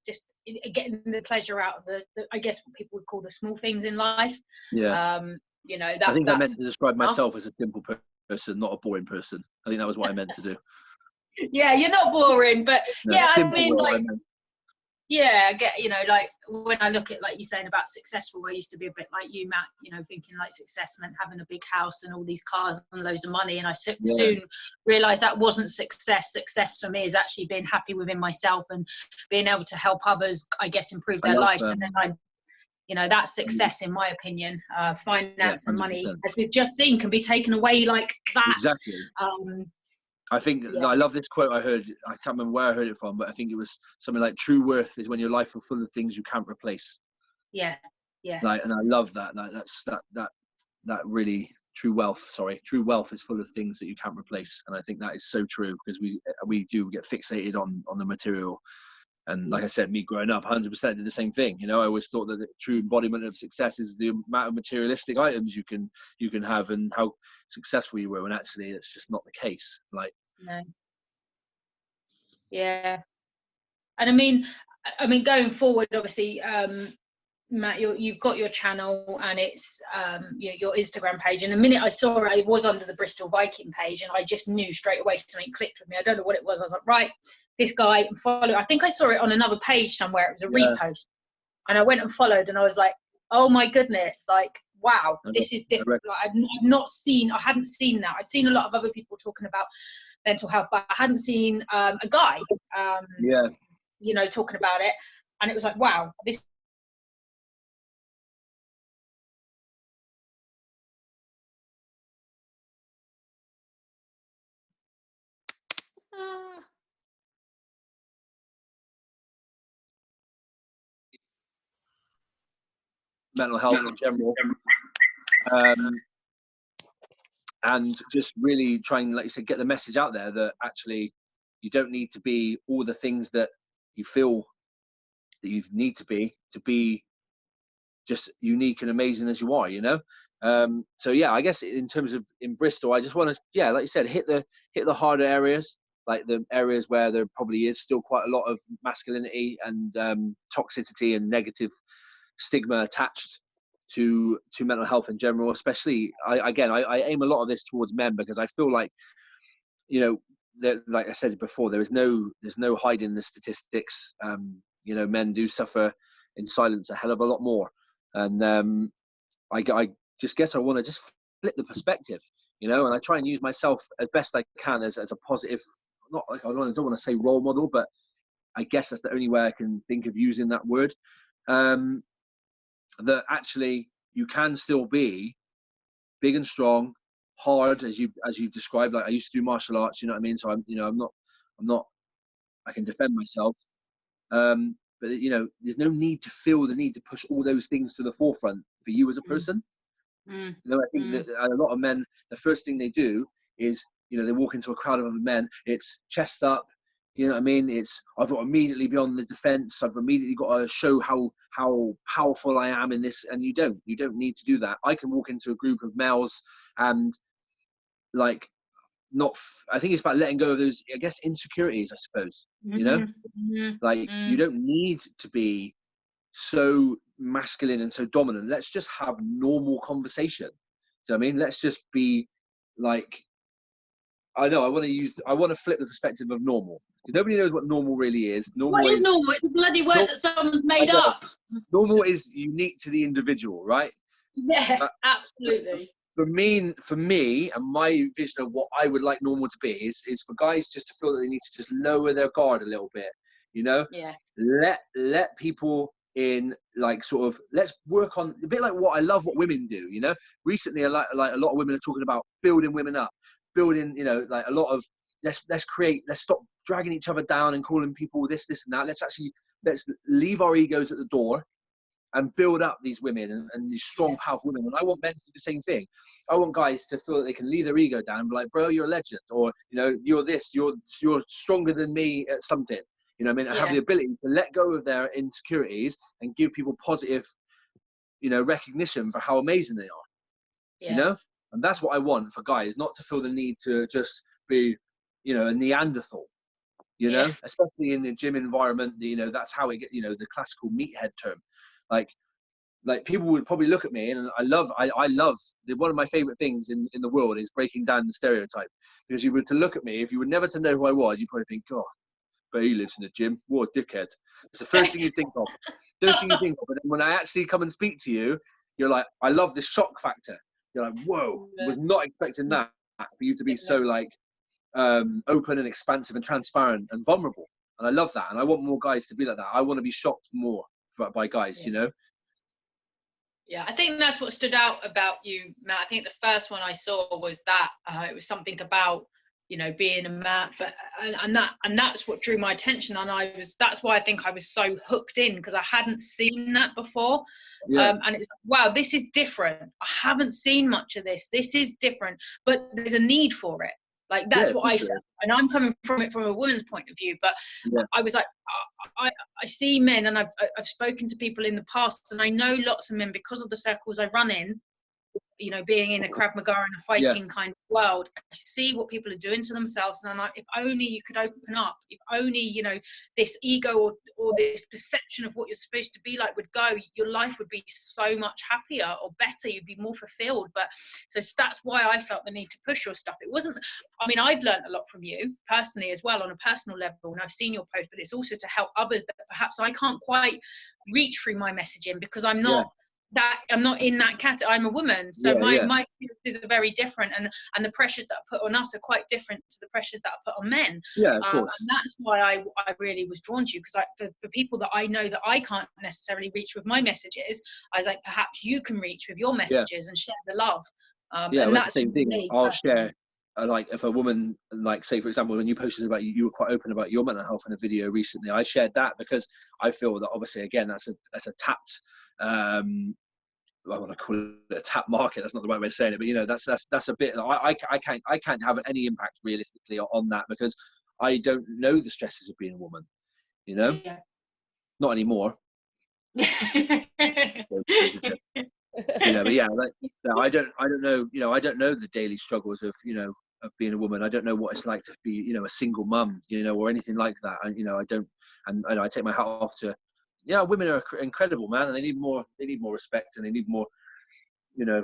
just getting the pleasure out of the I guess what people would call the small things in life. I think I meant to describe myself as a simple person, not a boring person. I think that was what I meant to do. Yeah, you're not boring, but Yeah, I get, you know, like when I look at, like you saying about successful, I used to be a bit like you, Matt, you know, thinking like success meant having a big house and all these cars and loads of money. And I soon realized that wasn't success. Success for me is actually being happy within myself and being able to help others, I guess, improve their lives. And then you know, that's success in my opinion. Finance and money, as we've just seen, can be taken away like that. Exactly. I think I love this quote I heard. I can't remember where I heard it from, but I think it was something like, "True worth is when your life is full of things you can't replace." Yeah, yeah. Like, and I love that. Like, that really true wealth. Sorry, true wealth is full of things that you can't replace, and I think that is so true, because we do get fixated on the material. And like I said, me growing up, 100% did the same thing. You know, I always thought that the true embodiment of success is the amount of materialistic items you can have and how successful you were. When actually, it's just not the case. Like, no. Yeah. And I mean, going forward, obviously, Matt, you've got your channel and it's your Instagram page. And the minute I saw it, it was under the Bristol Viking page, and I just knew straight away something clicked with me. I don't know what it was. I was like, right, this guy, and follow. I think I saw it on another page somewhere. It was a repost, and I went and followed, and I was like, oh my goodness, like, wow, this is different. Like, I hadn't seen that. I'd seen a lot of other people talking about mental health, but I hadn't seen a guy, you know, talking about it. And it was like, wow, this. mental health in general, and just really trying, like you said, get the message out there that actually you don't need to be all the things that you feel that you need to be just unique and amazing as you are, you know. So yeah, I guess in terms of in Bristol, I just want to, like you said, hit the harder areas, like the areas where there probably is still quite a lot of masculinity and toxicity and negative stigma attached to mental health in general. Especially, I aim a lot of this towards men, because I feel like, you know, like I said before, there's no hiding the statistics. You know, men do suffer in silence a hell of a lot more, and I just guess I want to just flip the perspective, you know, and I try and use myself as best I can as a positive, not like, I don't want to say role model, but I guess that's the only way I can think of using that word. That actually you can still be big and strong, hard, as you've described. Like, I used to do martial arts, you know what I mean? So I'm not, I can defend myself. But you know, there's no need to feel the need to push all those things to the forefront for you as a person. You know, I think that a lot of men, the first thing they do is, you know, they walk into a crowd of other men, it's chest up, you know what I mean? It's, I've got to immediately be on the defense. I've immediately got to show how powerful I am in this. And you don't need to do that. I can walk into a group of males and, like, I think it's about letting go of those, I guess, insecurities, I suppose, you know, like, you don't need to be so masculine and so dominant. Let's just have normal conversation. Do you know what I mean? Let's just be like, I want to flip the perspective of normal, because nobody knows what normal really is. What is normal? It's a bloody word that someone's made up. Normal is unique to the individual, right? Yeah, absolutely. For me, and my vision of what I would like normal to be is for guys just to feel that they need to just lower their guard a little bit, you know? Yeah. Let people in, like, sort of, let's work on a bit like what women do, you know? Recently, like a lot of women are talking about building women up, building, you know, like a lot of, let's stop dragging each other down and calling people this and that. Let's leave our egos at the door and build up these women and these strong, powerful women. And I want men to do the same thing. I want guys to feel that they can leave their ego down and be like, bro, you're a legend. Or, you know, you're stronger than me at something. You know what I mean? And have the ability to let go of their insecurities and give people positive, you know, recognition for how amazing they are. You know? And that's what I want for guys, not to feel the need to just be, you know, a Neanderthal. You know, especially in the gym environment, you know, that's how it get, you know, the classical meathead term. Like people would probably look at me, and I love one of my favorite things in the world is breaking down the stereotype. Because you were to look at me, if you were never to know who I was, you'd probably think, God, but he lives in the gym. What a dickhead. It's the first thing you think of. First thing you think of. But then when I actually come and speak to you, you're like, I love the shock factor. You're like, whoa, was not expecting that for you to be so like open and expansive and transparent and vulnerable. And I love that. And I want more guys to be like that. I want to be shocked more by guys, you know? Yeah, I think that's what stood out about you, Matt. I think the first one I saw was that it was something about, you know, being a man, but and that's what drew my attention, and that's why I think I was so hooked in, because I hadn't seen that before. And it was like, wow, this is different. I haven't seen much of this. This is different, but there's a need for it. Like, that's what I felt, and I'm coming from it from a woman's point of view. But I was like, I see men, and I've spoken to people in the past, and I know lots of men because of the circles I run in. You know, being in a Krav Maga and a fighting kind of world, I see what people are doing to themselves, and I'm like, if only you could open up, if only, you know, this ego or this perception of what you're supposed to be like would go, your life would be so much happier or better, you'd be more fulfilled. But so that's why I felt the need to push your stuff. It wasn't, I mean, I've learned a lot from you personally as well on a personal level, and I've seen your post, but it's also to help others that perhaps I can't quite reach through my messaging because I'm not I'm not in that category. I'm a woman, so my experiences are very different, and the pressures that are put on us are quite different to the pressures that are put on men. Of course. And that's why I really was drawn to you, because for people that I know that I can't necessarily reach with my messages, I was like, perhaps you can reach with your messages and share the love. And that's the same thing. I'll share. Like, if a woman, like, say for example, when you posted about you were quite open about your mental health in a video recently, I shared that because I feel that obviously, again, that's a tapped I want to call it a tap market. That's not the right way of saying it, but you know, that's a bit. I can't have any impact realistically on that because I don't know the stresses of being a woman. You know, not anymore. You know, but I don't know. You know, I don't know the daily struggles of of being a woman. I don't know what it's like to be a single mum, or anything like that. And I don't. And I take my hat off to. Yeah, women are incredible, man, and they need more respect, and they need more, I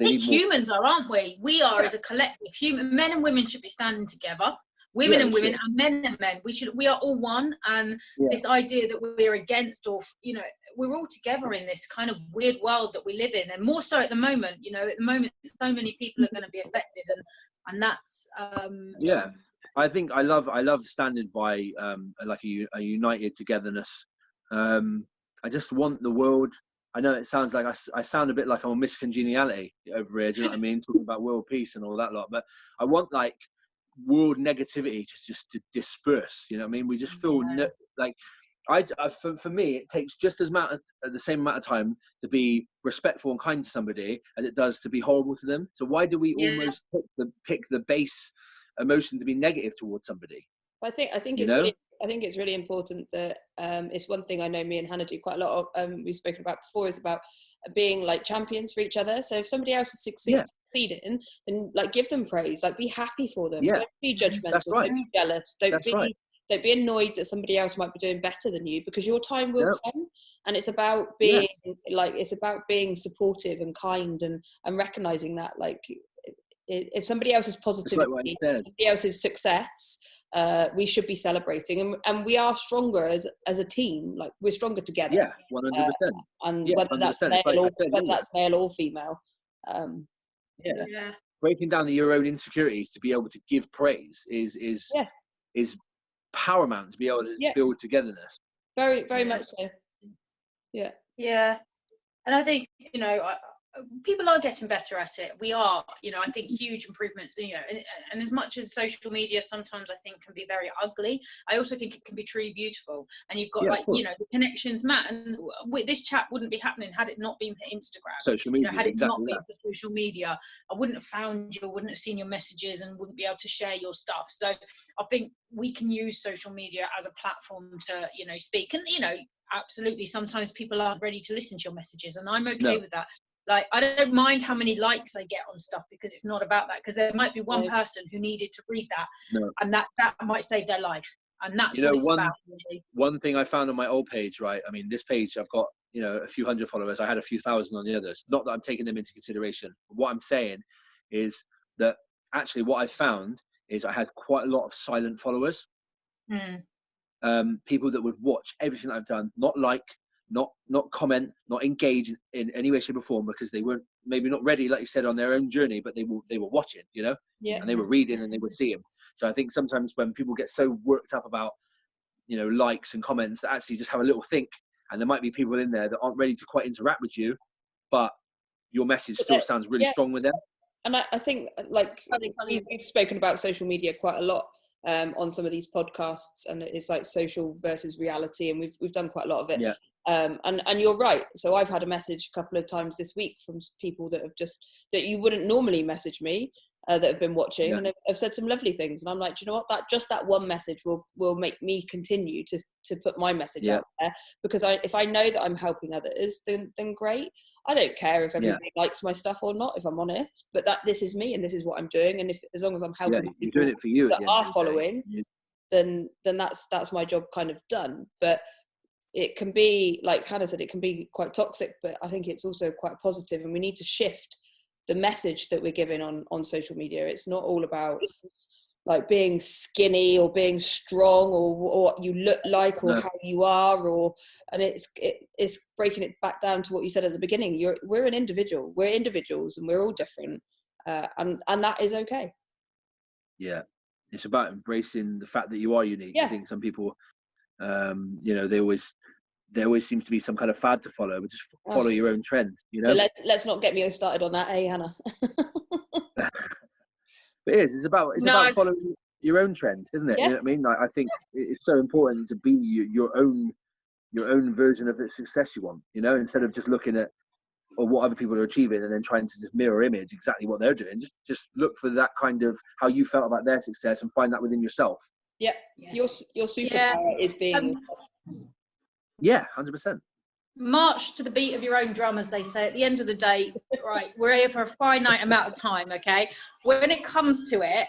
think humans are, aren't we? We are as a collective. Men and women should be standing together. Women and women, and men and men. We are all one, and this idea that we're against, or we're all together in this kind of weird world that we live in, and more so at the moment. At the moment, so many people are going to be affected, and that's. I think I love standing by like a united togetherness. I just want the world. I know it sounds like I sound a bit like I'm on Miss Congeniality over here. Do you know what I mean? Talking about world peace and all that lot. But I want like world negativity to disperse. You know what I mean? We just feel like for me, it takes just the same amount of time to be respectful and kind to somebody as it does to be horrible to them. So why do we almost pick the base emotion to be negative towards somebody? I think it's really important that it's one thing I know me and Hannah do quite a lot of, we've spoken about before, is about being like champions for each other. So if somebody else is succeeding, then like give them praise, like be happy for them. Don't be judgmental, don't be jealous, don't be annoyed that somebody else might be doing better than you, because your time will come. And it's about being being supportive and kind and recognizing that, like, if somebody else's positivity, somebody else's success, we should be celebrating, and we are stronger as a team. Like, we're stronger together. Yeah, 100%. And whether that's male or female. Breaking down your own insecurities to be able to give praise is paramount, to be able to build togetherness. Very, very much so. Yeah. And I think people are getting better at it. We are, I think huge improvements, and as much as social media sometimes I think can be very ugly, I also think it can be truly beautiful. And you've got the connections, Matt, and this chat wouldn't be happening had it not been for Instagram. Social media, had it not been for social media, I wouldn't have found you, wouldn't have seen your messages, and wouldn't be able to share your stuff. So I think we can use social media as a platform to, speak. And, absolutely, sometimes people aren't ready to listen to your messages, and I'm okay with that. Like, I don't mind how many likes I get on stuff, because it's not about that, because there might be one person who needed to read that, and that might save their life, and that's what it's about. Really. One thing I found on my old page, right? I mean, this page, I've got a few hundred followers. I had a few thousand on the others. Not that I'm taking them into consideration. What I'm saying is that actually what I found is I had quite a lot of silent followers. People that would watch everything that I've done, not like, not comment, not engage in any way, shape or form, because they weren't maybe not ready, like you said, on their own journey, but they were watching, you know, and they were reading and they were seeing. So I think sometimes when people get so worked up about, you know, likes and comments, that actually just have a little think, and there might be people in there that aren't ready to quite interact with you, but your message still sounds really strong with them. And I think, like, we've spoken about social media quite a lot on some of these podcasts, and it's like social versus reality, and we've done quite a lot of it. Yeah. And you're right. So I've had a message a couple of times this week from people that that you wouldn't normally message me, that have been watching, and have said some lovely things. And I'm like, do you know what? That one message will make me continue to put my message out there, because if I know that I'm helping others, then great. I don't care if everybody likes my stuff or not, if I'm honest. But this is me, and this is what I'm doing. And as long as I'm helping people doing it for you that are following, then that's my job kind of done. But it can be, like Hannah said, it can be quite toxic, but I think it's also quite positive, and we need to shift the message that we're giving on social media. It's not all about like being skinny or being strong or what you look like or how you are, and it's breaking it back down to what you said at the beginning. We're an individual. We're individuals, and we're all different, and that is okay. Yeah, it's about embracing the fact that you are unique. I think some people, you know, there always seems to be some kind of fad to follow, but just follow your own trend, you know. But let's not get me started on that, Hannah? But it's about following your own trend, isn't it? You know what I mean? Like, I think it's so important to be your own version of the success you want, you know, instead of just looking at what other people are achieving and then trying to just mirror image exactly what they're doing. Just look for that kind of how you felt about their success and find that within yourself. Your superpower is being yourself. 100%. March to the beat of your own drum, as they say. At the end of the day, right, we're here for a finite amount of time, okay? When it comes to it,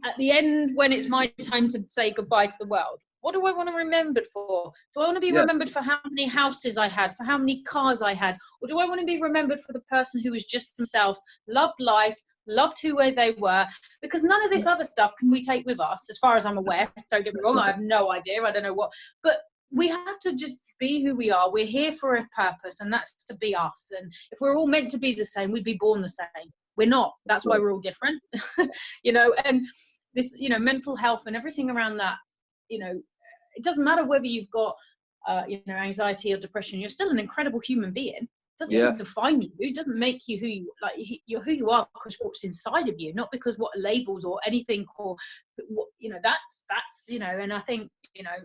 at the end, when it's my time to say goodbye to the world, what do I want to be remembered for? Do I want to be remembered for how many houses I had, for how many cars I had? Or do I want to be remembered for the person who was just themselves, loved life, loved who they were? Because none of this other stuff can we take with us, as far as I'm aware. Don't get me wrong, I have no idea. I don't know what. But we have to just be who we are. We're here for a purpose, and that's to be us. And if we're all meant to be the same, we'd be born the same. We're not. That's why we're all different. You know, and this, you know, mental health and everything around that, you know, it doesn't matter whether you've got, you know, anxiety or depression. You're still an incredible human being. It doesn't define you. It doesn't make you who you, like, you're who you are because what's inside of you, not because what labels or anything, or what, you know, that's, you know, and I think, you know,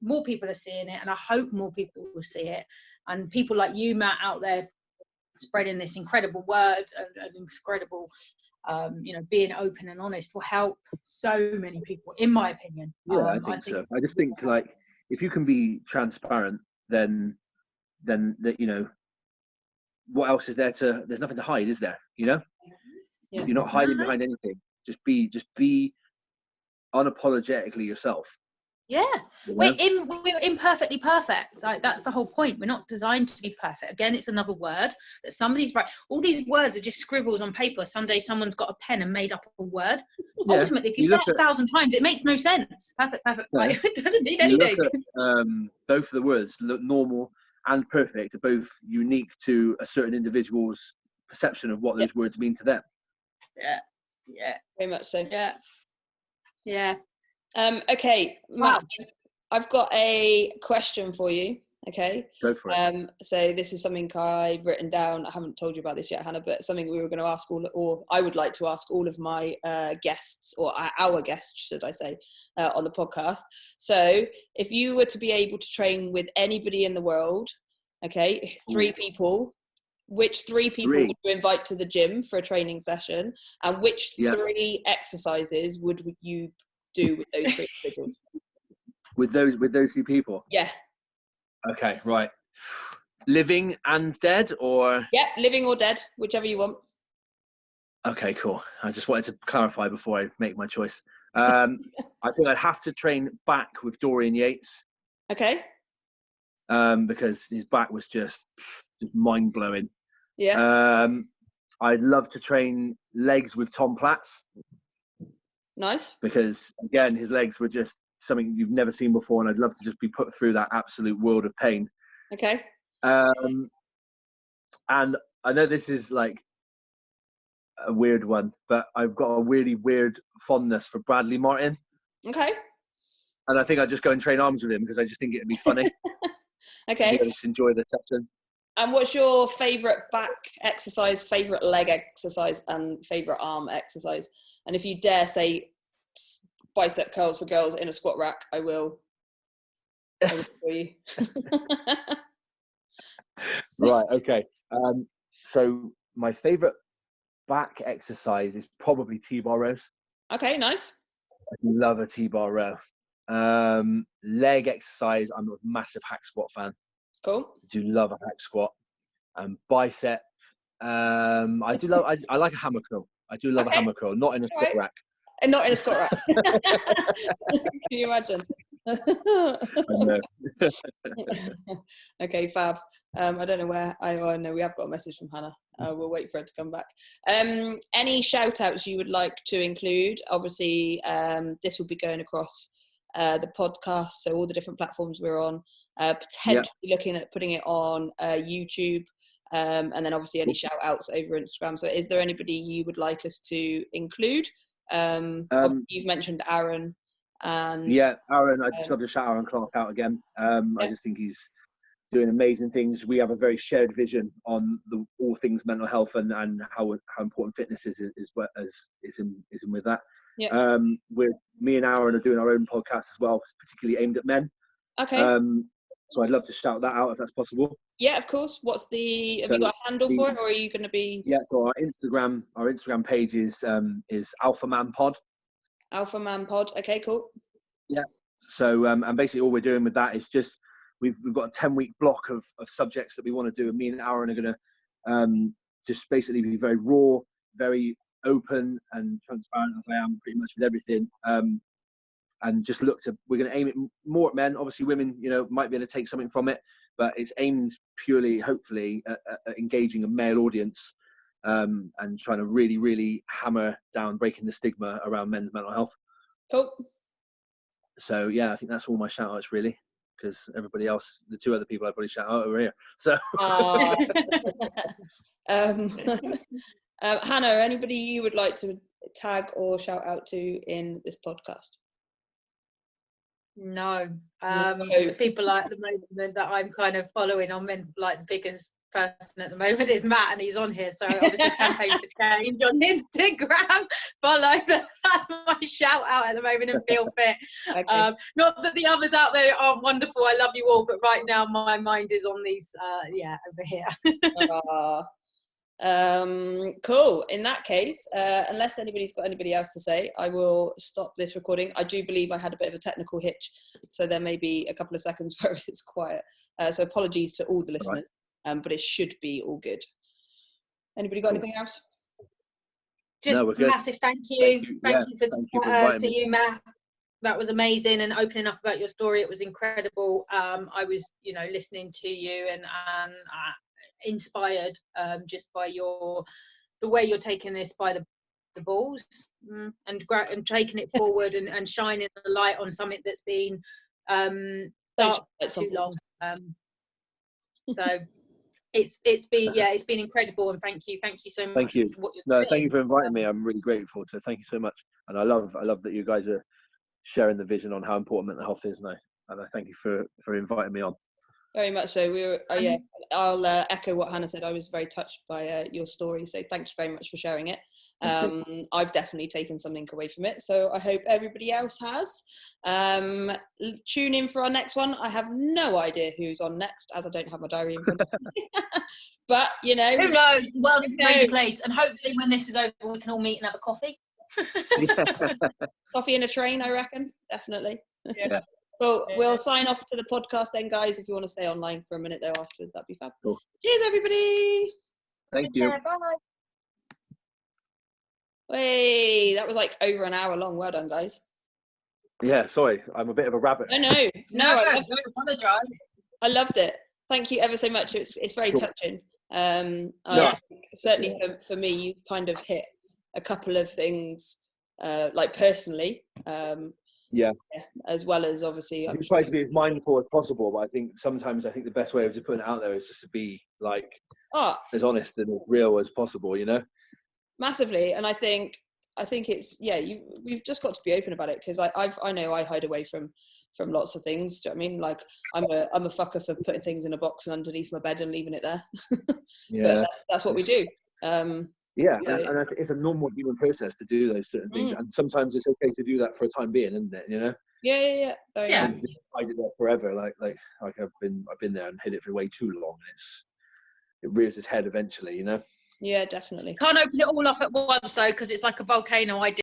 more people are seeing it, and I hope more people will see it, and people like you, Matt, out there spreading this incredible word and incredible, you know, being open and honest will help so many people, in my opinion. I think so. I just think, like, if you can be transparent, then that, you know, what else is there there's nothing to hide, is there? You know, you're not hiding behind anything. Just be unapologetically yourself. We're imperfectly perfect. Like, that's the whole point. We're not designed to be perfect. Again, it's another word that somebody's right. All these words are just scribbles on paper. Someday someone's got a pen and made up a word. Ultimately, if you say it 1,000 times, it makes no sense. Perfect. Like, it doesn't mean anything. Both of the words, normal and perfect, are both unique to a certain individual's perception of what those words mean to them. Very much so. Okay, Matt, I've got a question for you. Okay. Go for it. So this is something I've written down. I haven't told you about this yet, Hannah, but something we were going to ask or I would like to ask all of my guests, or our guests, should I say, on the podcast. So if you were to be able to train with anybody in the world, okay, 3 people, which 3 people would you invite to the gym for a training session, and which 3 exercises would you do with those 3 individuals? With those 2 people? Yeah. Okay, right. Living and dead, or? Yeah, living or dead, whichever you want. Okay, cool. I just wanted to clarify before I make my choice. I think I'd have to train back with Dorian Yates. Okay. Because his back was just mind-blowing. Yeah. I'd love to train legs with Tom Platz. Nice. Because, again, his legs were just something you've never seen before, and I'd love to just be put through that absolute world of pain. Okay. And I know this is like a weird one, but I've got a really weird fondness for Bradley Martin. Okay. And I think I'd just go and train arms with him because I just think it'd be funny. Okay. I just enjoy the session. And what's your favourite back exercise, favourite leg exercise, and favourite arm exercise? And if you dare say bicep curls for girls in a squat rack, I will for you. Right, okay. So my favourite back exercise is probably T-bar rows. Okay, nice. I love a T-bar row. Leg exercise, I'm a massive hack squat fan. Cool. I do love a hack squat. Bicep, I like a hammer curl. I do love a hammer curl, not in a squat rack. And not in a squat rack. Can you imagine? I know. Okay, fab. I don't know where. I know we have got a message from Hannah. We'll wait for her to come back. Any shout outs you would like to include? Obviously, this will be going across the podcast, so all the different platforms we're on. Potentially looking at putting it on YouTube, and then obviously any shout outs over Instagram. So is there anybody you would like us to include? You've mentioned Aaron. And Aaron, I just got to shout Aaron Clark out again. I just think he's doing amazing things. We have a very shared vision on all things mental health and how important fitness is in with that. Me and Aaron are doing our own podcast as well, particularly aimed at men. Okay. So I'd love to shout that out if that's possible. Yeah, of course. Have you got a handle for it, or are you going to be? Yeah, so our Instagram page is Alpha Man Pod. Alpha Man Pod. Okay, cool. Yeah. So and basically all we're doing with that is just we've got a 10-week block of subjects that we want to do, and me and Aaron are going to just basically be very raw, very open and transparent as I am pretty much with everything. And just we're going to aim it more at men. Obviously women, might be able to take something from it, but it's aimed purely, hopefully, at engaging a male audience, and trying to really, really hammer down breaking the stigma around men's mental health. Cool. So yeah, I think that's all my shout outs really, because everybody else, the two other people I probably shout out over here. So Hannah, anybody you would like to tag or shout out to in this podcast? No. The people at the moment that I'm kind of following on, like the biggest person at the moment is Matt, and he's on here, so obviously campaign for change on Instagram. Follow that's my shout out at the moment, and feel fit. Okay. Not that the others out there aren't wonderful, I love you all, but right now my mind is on these over here. Cool. In that case, unless anybody's got anybody else to say, I will stop this recording. I do believe I had a bit of a technical hitch, so there may be a couple of seconds where it's quiet. So apologies to all the listeners, but it should be all good. Anybody got anything else? Just a massive thank you. Thank you for you, Matt. That was amazing, and opening up about your story. It was incredible. I was, listening to you and inspired just by the way you're taking this by the balls and taking it forward and shining a light on something that's been dark for too long. So it's been incredible, and thank you so much. Thank you. Thank you for inviting me. I'm really grateful. So thank you so much, and I love that you guys are sharing the vision on how important mental health is now, and I thank you for inviting me on. Very much so. I'll echo what Hannah said. I was very touched by your story, so thank you very much for sharing it. I've definitely taken something away from it, so I hope everybody else has. Tune in for our next one. I have no idea who's on next, as I don't have my diary in front of me. But, who knows? World is a crazy place, and hopefully when this is over, we can all meet and have a coffee. Coffee in a train, I reckon. Definitely. Yeah. Well, we'll sign off to the podcast then, guys. If you want to stay online for a minute there afterwards, that'd be fab. Cool. Cheers, everybody. Thank you. Bye. Hey, that was like over an hour long. Well done, guys. Yeah, sorry. I'm a bit of a rabbit. No, don't apologise. I loved it. Thank you ever so much. It's very touching. Certainly for me, you've kind of hit a couple of things, like personally, as well as obviously I'm trying to be as mindful as possible, but I think sometimes the best way of just putting it out there is just to be like as honest and as real as possible, you know. Massively. And I think it's we've just got to be open about it, because I know I hide away from lots of things. Do you know what I mean? Like I'm a fucker for putting things in a box and underneath my bed and leaving it there. But that's what we do. And I think it's a normal human process to do those certain things, and sometimes it's okay to do that for a time being, isn't it? You know? Yeah. I did that forever. Like I've been there and hid it for way too long, and it rears its head eventually, you know? Yeah, definitely. Can't open it all up at once though, because it's like a volcano. I did